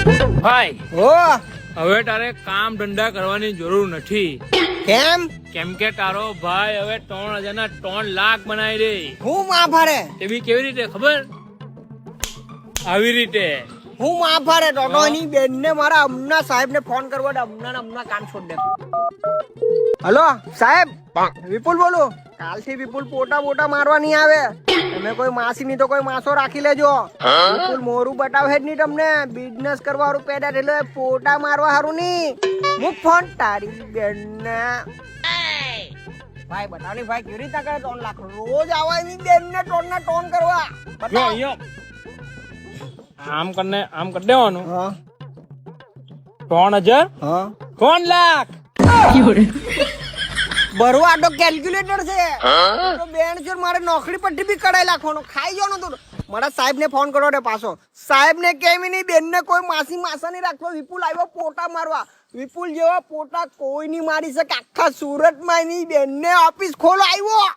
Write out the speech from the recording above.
ભાઈ હો હવે તારે કામ ધંધા કરવાની જરૂર નથી. કેમ કેમ કે તારો ભાઈ હવે 3,000 ના 3 લાખ બનાવી દે. હું માં ફાડે એવી કેવી રીતે ખબર? આવી રીતે. હું માં ફાડે ટોટોની બેન ને મારા અમના સાહેબ ને ફોન કરવો દે. અમના કામ છોડ દે. હલો સાહેબ, વિપુલ બોલું. કાલથી વિપુલ પોટા મારવા નહીં આવે. તમે કોઈ માસી ની તો કોઈ માસો રાખી લેજો. વિપુલ મોરું બતાવે જ નહીં તમને. બિઝનેસ કરવા વાળું પેદા થયેલો પોટા મારવા હારું નહીં. મુક ફોન તારી બેન ને. ભાઈ બતાવની ભાઈ કેવી રીતે કરે 3 લાખ રોજ આવા એની બેન ને ટોન કરવા. જો અહીંયા આમ કરી દેવાનું. હા 3,000 હા 3 લાખ. બરવા આટો કેલ્ક્યુલેટર છે તો બેન છે મારે નોકરી પરથી બી કઢાઈ નાખવાનો. ખાઈ જવાનો તું. મારા સાહેબ ને ફોન કરો પાછો. સાહેબ ને કેમ નહીં બેન ને કોઈ માસા નહીં રાખતો. વિપુલ આવ્યો પોટા મારવા. વિપુલ જેવા પોટા કોઈ નહીં મારી શકે આખા સુરત માં. એની બેન ને ઓફિસ ખોલો આવ્યો.